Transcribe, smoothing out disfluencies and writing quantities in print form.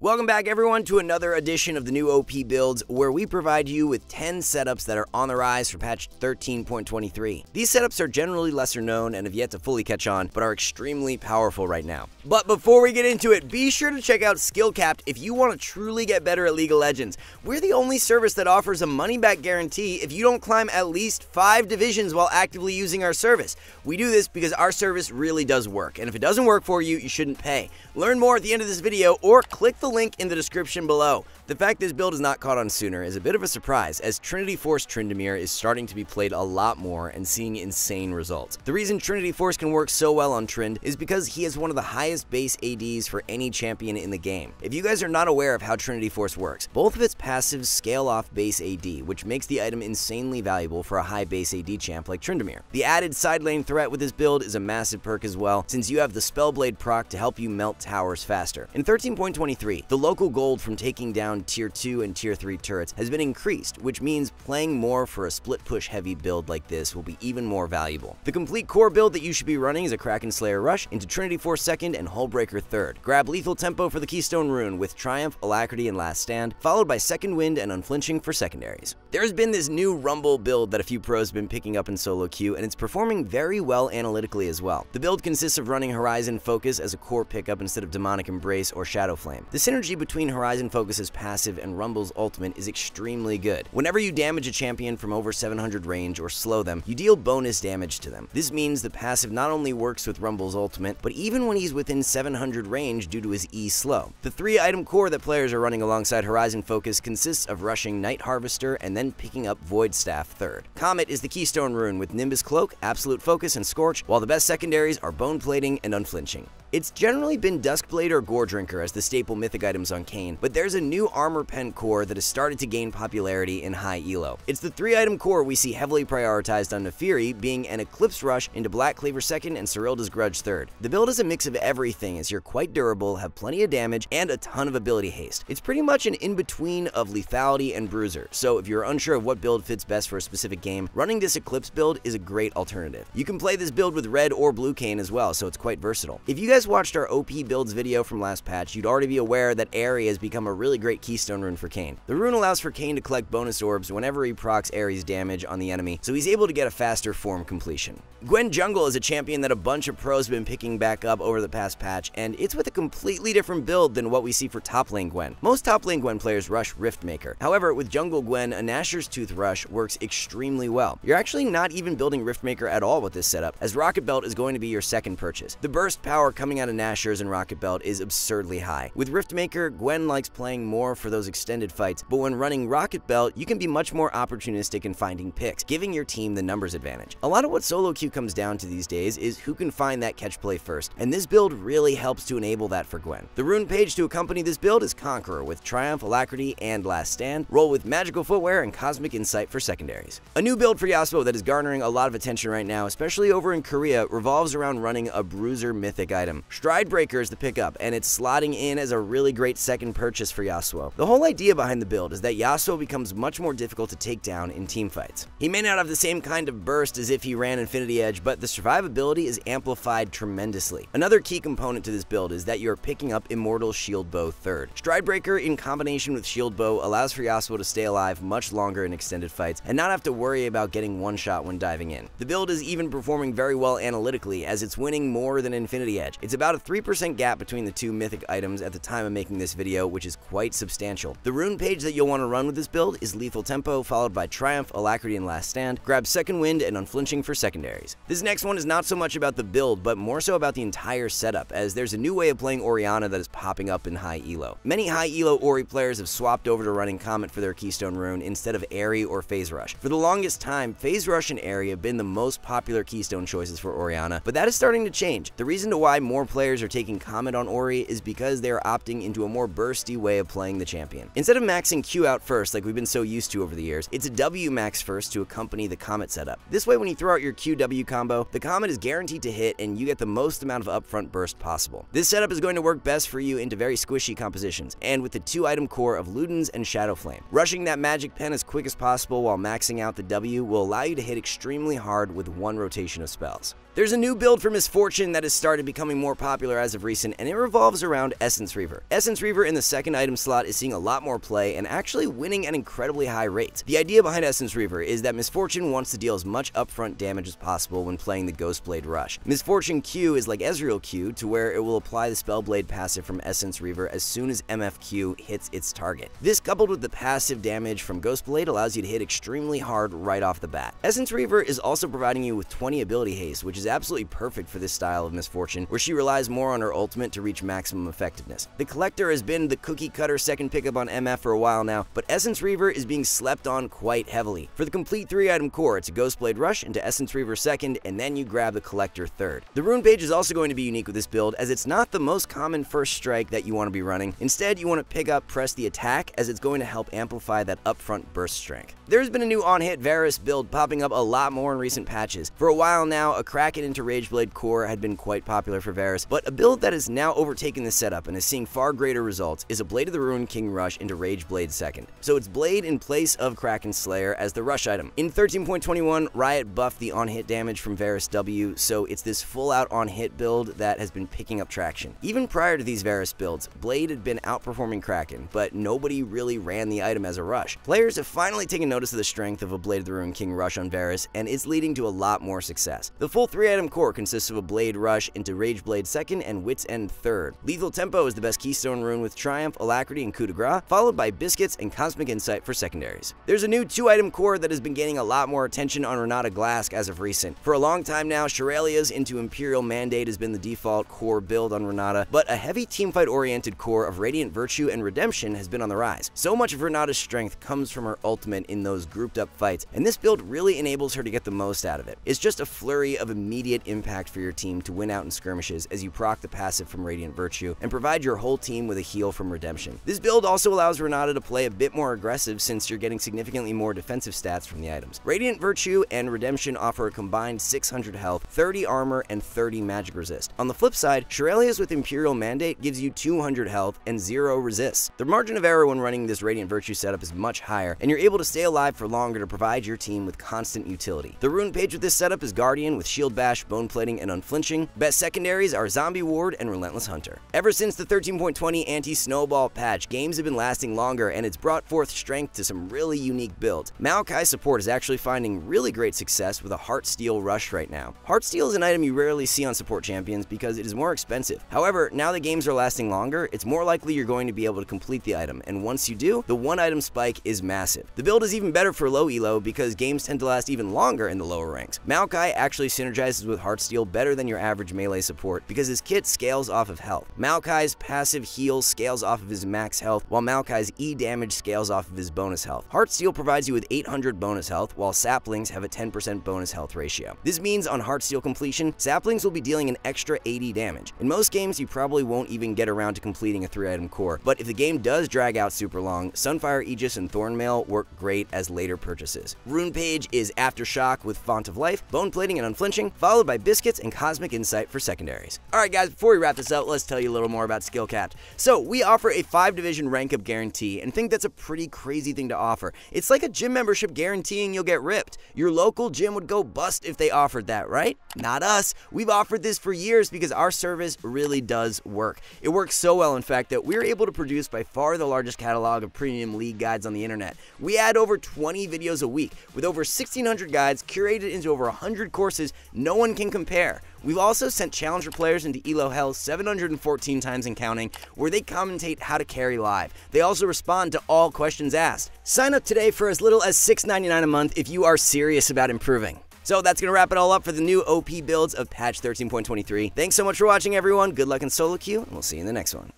Welcome back everyone to another edition of the new OP builds, where we provide you with 10 setups that are on the rise for patch 13.23. These setups are generally lesser known and have yet to fully catch on, but are extremely powerful right now. But before we get into it, be sure to check out Skillcapped if you want to truly get better at League of Legends. We're the only service that offers a money-back guarantee if you don't climb at least 5 divisions while actively using our service. We do this because our service really does work, and if it doesn't work for you, you shouldn't pay. Learn more at the end of this video or click the link in the description below. The fact this build is not caught on sooner is a bit of a surprise, as Trinity Force Tryndamere is starting to be played a lot more and seeing insane results. The reason Trinity Force can work so well on Trynd is because he has one of the highest base ADs for any champion in the game. If you guys are not aware of how Trinity Force works, both of its passives scale off base AD, which makes the item insanely valuable for a high base AD champ like Tryndamere. The added side lane threat with this build is a massive perk as well, since you have the Spellblade proc to help you melt towers faster. In 13.23, the local gold from taking down tier 2 and tier 3 turrets has been increased, which means playing more for a split push heavy build like this will be even more valuable. The complete core build that you should be running is a Kraken Slayer Rush into Trinity Force 2nd and Hullbreaker 3rd. Grab Lethal Tempo for the Keystone Rune with Triumph, Alacrity, and Last Stand, followed by Second Wind and Unflinching for secondaries. There's been this new Rumble build that a few pros have been picking up in solo queue, and it's performing very well analytically as well. The build consists of running Horizon Focus as a core pickup instead of Demonic Embrace or Shadow Flame. The synergy between Horizon Focus's passive and Rumble's ultimate is extremely good. Whenever you damage a champion from over 700 range or slow them, you deal bonus damage to them. This means the passive not only works with Rumble's ultimate, but even when he's within 700 range due to his E slow. The 3-item core that players are running alongside Horizon Focus consists of rushing Night Harvester and then picking up Void Staff 3rd. Comet is the Keystone Rune with Nimbus Cloak, Absolute Focus, and Scorch, while the best secondaries are Bone Plating and Unflinching. It's generally been Duskblade or Gore Drinker as the staple mythic items on Kayn, but there's a new Armor Pen core that has started to gain popularity in high elo. It's the 3-item core we see heavily prioritized on Naafiri, being an Eclipse Rush into Black Cleaver 2nd and Serylda's Grudge 3rd. The build is a mix of everything, as you're quite durable, have plenty of damage, and a ton of ability haste. It's pretty much an in-between of Lethality and Bruiser, so if you're unsure of what build fits best for a specific game, running this Eclipse build is a great alternative. You can play this build with red or blue Kayn as well, so it's quite versatile. If you guys watched our OP builds video from last patch, you'd already be aware that Aerie has become a really great Keystone Rune for Kayn. The rune allows for Kayn to collect bonus orbs whenever he procs Aerie's damage on the enemy, so he's able to get a faster form completion. Gwen Jungle is a champion that a bunch of pros have been picking back up over the past patch, and it's with a completely different build than what we see for top lane Gwen. Most top lane Gwen players rush Riftmaker. However, with Jungle Gwen, a Nashor's Tooth rush works extremely well. You're actually not even building Riftmaker at all with this setup, as Rocket Belt is going to be your second purchase. The burst power coming out of Nashor's and Rocket Belt is absurdly high. With Riftmaker, Gwen likes playing more for those extended fights, but when running Rocket Belt, you can be much more opportunistic in finding picks, giving your team the numbers advantage. A lot of what solo queue comes down to these days is who can find that catch play first, and this build really helps to enable that for Gwen. The rune page to accompany this build is Conqueror with Triumph, Alacrity, and Last Stand. Roll with Magical Footwear and Cosmic Insight for secondaries. A new build for Yasuo that is garnering a lot of attention right now, especially over in Korea, revolves around running a Bruiser mythic item. Stride Breaker is the pickup, and it's slotting in as a really great second purchase for Yasuo. The whole idea behind the build is that Yasuo becomes much more difficult to take down in teamfights. He may not have the same kind of burst as if he ran Infinity Edge, but the survivability is amplified tremendously. Another key component to this build is that you're picking up Immortal Shield Bow 3rd. Stride Breaker in combination with Shield Bow allows for Yasuo to stay alive much longer in extended fights and not have to worry about getting one shot when diving in. The build is even performing very well analytically, as it's winning more than Infinity Edge. It's about a 3% gap between the two mythic items at the time of making this video, which is quite substantial. The rune page that you'll want to run with this build is Lethal Tempo, followed by Triumph, Alacrity, and Last Stand. Grab Second Wind and Unflinching for secondaries. This next one is not so much about the build, but more so about the entire setup, as there's a new way of playing Orianna that is popping up in high elo. Many high elo Ori players have swapped over to running Comet for their Keystone Rune instead of Aerie or Phase Rush. For the longest time, Phase Rush and Aerie have been the most popular Keystone choices for Orianna, but that is starting to change. The reason to why more players are taking Comet on Ori is because they are opting into a more bursty way of playing the champion. Instead of maxing Q out first like we've been so used to over the years, it's a W max first to accompany the Comet setup. This way, when you throw out your QW combo, the Comet is guaranteed to hit and you get the most amount of upfront burst possible. This setup is going to work best for you into very squishy compositions, and with the 2-item core of Ludens and Shadow Flame. Rushing that magic pen as quick as possible while maxing out the W will allow you to hit extremely hard with one rotation of spells. There's a new build for Miss Fortune that has started becoming more popular as of recent, and it revolves around Essence Reaver. Essence Reaver in the second item slot is seeing a lot more play and actually winning at incredibly high rates. The idea behind Essence Reaver is that Miss Fortune wants to deal as much upfront damage as possible when playing the Ghostblade Rush. Miss Fortune Q is like Ezreal Q, to where it will apply the Spellblade passive from Essence Reaver as soon as MFQ hits its target. This, coupled with the passive damage from Ghostblade, allows you to hit extremely hard right off the bat. Essence Reaver is also providing you with 20 ability haste, which is absolutely perfect for this style of Miss Fortune, where she relies more on her ultimate to reach maximum effectiveness. The Collector has been the cookie cutter second pickup on MF for a while now, but Essence Reaver is being slept on quite heavily. For the complete 3-item core, it's a Ghostblade Rush into Essence Reaver second, and then you grab the Collector third. The rune page is also going to be unique with this build, as it's not the most common first strike that you want to be running. Instead, you want to pick up Press the Attack, as it's going to help amplify that upfront burst strength. There's been a new on-hit Varus build popping up a lot more in recent patches. For a while now, a Kraken into Rageblade core had been quite popular for Varus, but a build that has now overtaken this setup and is seeing far greater results is a Blade of the Ruined King Rush into Rageblade second. So it's Blade in place of Kraken Slayer as the rush item. In 13.21, Riot buffed the on-hit damage from Varus W, so it's this full-out on-hit build that has been picking up traction. Even prior to these Varus builds, Blade had been outperforming Kraken, but nobody really ran the item as a rush. Players have finally taken notice of the strength of a Blade of the Ruined King Rush on Varus, and it's leading to a lot more success. The full 3-item core consists of a Blade Rush into Rageblade second and Wit's End third. Lethal Tempo is the best keystone rune with Triumph, Alacrity, and Coup de Grace, followed by Biscuits and Cosmic Insight for secondaries. There's a new 2-item core that has been gaining a lot more attention on Renata Glask as of recent. For a long time now, Shurelya's into Imperial Mandate has been the default core build on Renata, but a heavy teamfight-oriented core of Radiant Virtue and Redemption has been on the rise. So much of Renata's strength comes from her ultimate in those grouped-up fights, and this build really enables her to get the most out of it. It's just a flurry of immediate impact for your team to win out in skirmishes as you proc the passive from Radiant Virtue and provide your whole team with a heal from Redemption. This build also allows Renata to play a bit more aggressive since you're getting significantly more defensive stats from the items. Radiant Virtue and Redemption offer a combined 600 health, 30 armor, and 30 magic resist. On the flip side, Shurelya's with Imperial Mandate gives you 200 health and 0 resists. The margin of error when running this Radiant Virtue setup is much higher, and you're able to stay alive for longer to provide your team with constant utility. The rune page with this setup is Guardian with Shield Bash, Bone Plating, and Unflinching. Best secondaries are Zombie Ward and Relentless Hunter. Ever since the 13.20 anti-snowball patch, games have been lasting longer, and it's brought forth strength to some really unique builds. Maokai support is actually finding really great success with a Heartsteel Rush right now. Heartsteel is an item you rarely see on support champions because it is more expensive. However, now that games are lasting longer, it's more likely you're going to be able to complete the item, and once you do, the 1-item spike is massive. The build is even better for low elo because games tend to last even longer in the lower ranks. Maokai actually synergizes with Heartsteel better than your average melee support because his kit scales off of health. Maokai's passive heal scales off of his max health, while Maokai's E damage scales off of his bonus health. Heartsteel provides you with 800 bonus health, while Saplings have a 10% bonus health ratio. This means on Heartsteel completion, Saplings will be dealing an extra 80 damage. In most games, you probably won't even get around to completing a 3-item core, but if the game does drag out super long, Sunfire Aegis and Thornmail work great as later purchases. Rune page is Aftershock with Font of Life, Bone Plating, and Unflinching, followed by Biscuits and Cosmic Insight for secondaries. Alright guys, before we wrap this up, let's tell you a little more about Skillcapped. So, we offer a 5-division rank up guarantee, and think that's a pretty crazy thing to offer. It's like a gym membership guaranteeing you'll get ripped. Your local gym would go bust if they offered that, right? Not us. We've offered this for years because our service really does work. It works so well, in fact, that we're able to produce by far the largest catalog of premium league guides on the internet. We add over 20 videos a week, with over 1,600 guides curated into over 100 courses no one can compare. We've also sent Challenger players into Elo Hell 714 times and counting, where they commentate how to carry live. They also respond to all questions asked. Sign up today for as little as $6.99 a month if you are serious about improving. So that's going to wrap it all up for the new OP builds of patch 13.23. Thanks so much for watching, everyone. Good luck in solo queue, and we'll see you in the next one.